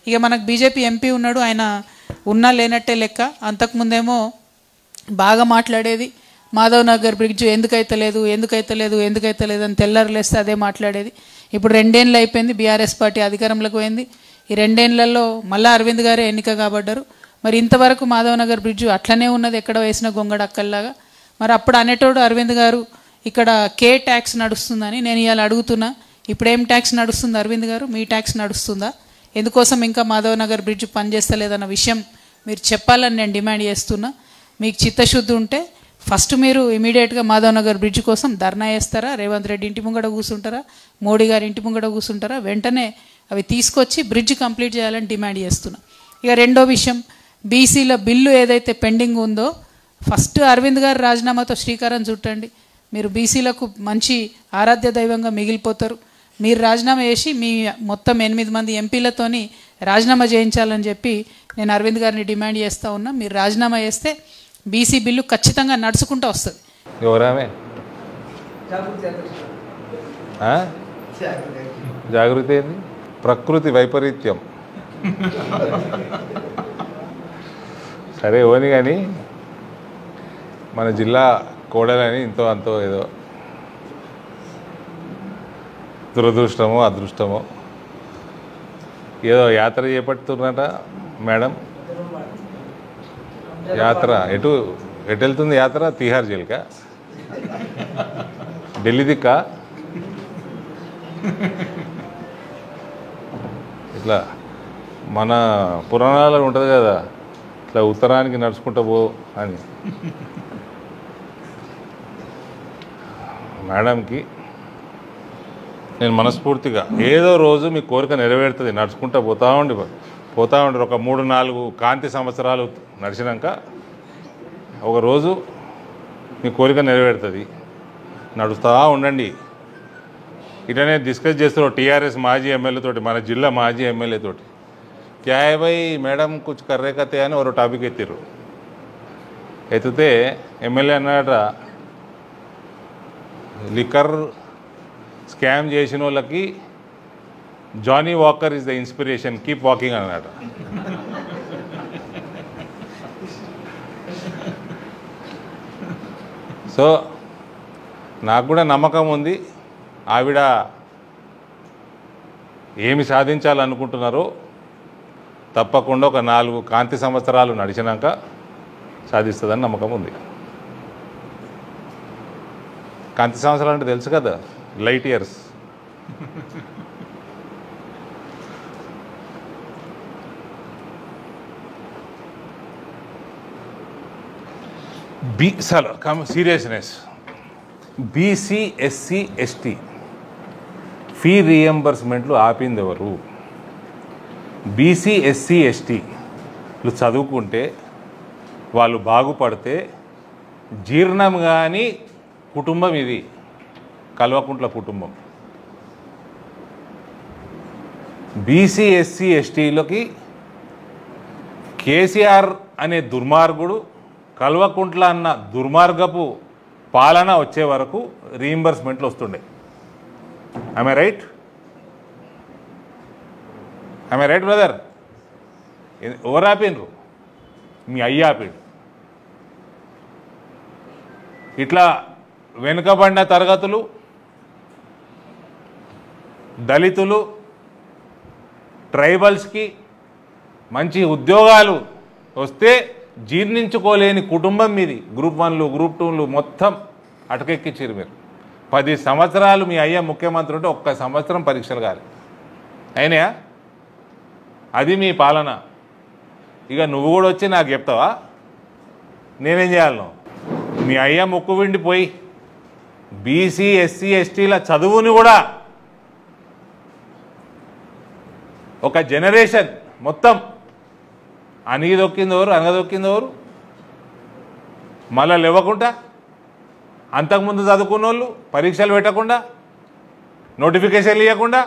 ఇక మనకు BJP MP ఉన్నాడు, ఆయన ఉన్నా లేనట్టే లెక్క. అంతకుముందేమో బాగా మాట్లాడేది, మాధవ్ నగర్ బ్రిడ్జ్ ఎందుకైతే లేదు అని తెల్లారులేస్తే అదే మాట్లాడేది. ఇప్పుడు 2 ఏళ్ళు అయిపోయింది, బీఆర్ఎస్ పార్టీ అధికారంలోకి పోయింది. ఈ 2 ఏళ్లలో మళ్ళీ అరవింద్ గారే ఎన్నిక కాబడ్డారు. మరి ఇంతవరకు మాధవ్ నగర్ బ్రిడ్జ్ అట్లనే ఉన్నది, ఎక్కడ వేసిన గొంగడక్కల్లాగా. మరి అప్పుడు అనేటోడు అరవింద్ గారు ఇక్కడ కే ట్యాక్స్ నడుస్తుందని. నేను ఇవాళ అడుగుతున్నా, ఇప్పుడేం ట్యాక్స్ నడుస్తుంది అరవింద్ గారు? మీ ట్యాక్స్ నడుస్తుందా? ఎందుకోసం ఇంకా మాధవ్ నగర్ బ్రిడ్జ్ పనిచేస్తలేదన్న విషయం మీరు చెప్పాలని నేను డిమాండ్ చేస్తున్నా. మీకు చిత్తశుద్ధి ఉంటే ఫస్ట్ మీరు ఇమీడియట్గా మాధవ్ నగర్ బ్రిడ్జ్ కోసం ధర్నా చేస్తారా? రేవంత్ రెడ్డి ఇంటి ముంగడ కూర్చుంటారా? మోడీ గారి ఇంటి ముంగడ కూర్చుంటారా? వెంటనే అవి తీసుకొచ్చి బ్రిడ్జ్ కంప్లీట్ చేయాలని డిమాండ్ చేస్తున్నా. ఇక రెండో విషయం, బీసీల బిల్లు ఏదైతే పెండింగ్ ఉందో ఫస్ట్ అరవింద్ గారు రాజీనామాతో శ్రీకారం చుట్టండి. మీరు బీసీలకు మంచి ఆరాధ్య దైవంగా మిగిలిపోతారు. మీరు రాజీనామా చేసి మీ మొత్తం 8 మంది ఎంపీలతోని రాజీనామా చేయించాలని చెప్పి నేను అరవింద్ గారిని డిమాండ్ చేస్తూ ఉన్నా. మీరు రాజీనామా చేస్తే బీసీ బిల్లు ఖచ్చితంగా నడుచుకుంటూ వస్తుంది. జాగృతి ఏంది? ప్రకృతి వైపరీత్యం. సరే ఓని, కానీ మన జిల్లా కోడలని ఇంతో అంతో ఏదో దురదృష్టమో అదృష్టమో ఏదో యాత్ర చేపడుతున్నట మేడం. యాత్ర ఎటు వెళ్తుంది యాత్ర? తిహార్ జైలుకా, ఢిల్లీ దిక్కా? ఇట్లా మన పురాణాలలో ఉంటుంది కదా, ఇట్లా ఉత్తరానికి నడుచుకుంటూ పో అని. మేడంకి నేను మనస్ఫూర్తిగా ఏదో రోజు మీ కోరిక నెరవేరుతుంది, నడుచుకుంటూ పోతూ ఉండి ఒక 3-4 కాంతి సంవత్సరాలు నడిచినాక ఒకరోజు మీ కోరిక నెరవేరుతుంది. నడుస్తూ ఉండండి. ఇటనే డిస్కస్ చేస్తున్నారు టీఆర్ఎస్ మాజీ ఎమ్మెల్యేతోటి, మన జిల్లా మాజీ ఎమ్మెల్యేతోటి. క్యా హై భాయ్ మేడం కుచ్ కర్రే కతే అని ఒక టాపిక్ ఎత్తిర్రు. ఎత్తితే ఎమ్మెల్యే అన్నట, లిక్కర్ స్కామ్ చేసిన వాళ్ళకి Johnnie Walker is the inspiration, keep walking అన్నట. సో నాకు కూడా నమ్మకం ఉంది, ఆవిడ ఏమి సాధించాలనుకుంటున్నారో తప్పకుండా ఒక 4 కాంతి సంవత్సరాలు నడిచినాక సాధిస్తుందని నమ్మకం ఉంది. కాంతి సంవత్సరాలు అంటే తెలుసు కదా, light years. Seriousness. BC SC ST fee రీఎంబర్స్మెంట్లు ఆపింది ఎవరు? బీసీ ఎస్సీ ఎస్టీలు చదువుకుంటే వాళ్ళు బాగుపడితే జీర్ణం కానీ కుటుంబం ఇది, కల్వకుంట్ల కుటుంబం. బీసీ ఎస్సీ ఎస్టీలకి కేసీఆర్ అనే దుర్మార్గుడు, కల్వకుంట్ల అన్న దుర్మార్గపు పాలన వచ్చే వరకు రీఎంబర్స్మెంట్లు వస్తుండే. I right brother? ఎవరు ఆపిండ్రు? మీ అయ్య ఆపిండు. ఇట్లా వెనుకబడిన తరగతులు, దళితులు, ట్రైబల్స్కి మంచి ఉద్యోగాలు వస్తే జీర్ణించుకోలేని కుటుంబం మీది. గ్రూప్ 1లు గ్రూప్ 2లు మొత్తం అటకెక్కించారు మీరు. 10 సంవత్సరాలు మీ అయ్య ముఖ్యమంత్రి ఉంటే 1 సంవత్సరం పరీక్షలు కాదు అయినాయా? అది మీ పాలన. ఇక నువ్వు కూడా వచ్చి నాకు చెప్తావా నేనేం చేయాలను? మీ అయ్య ముక్కు విండిపోయి బీసీ ఎస్సీ ఎస్టీల చదువుని కూడా ఒక జనరేషన్ మొత్తం అణిగిదొక్కిందెవరు, అనగదొక్కిందెవరు? మళ్ళీ లేవకుండా, అంతకుముందు చదువుకున్న వాళ్ళు పరీక్షలు పెట్టకుండా, నోటిఫికేషన్లు ఇవ్వకుండా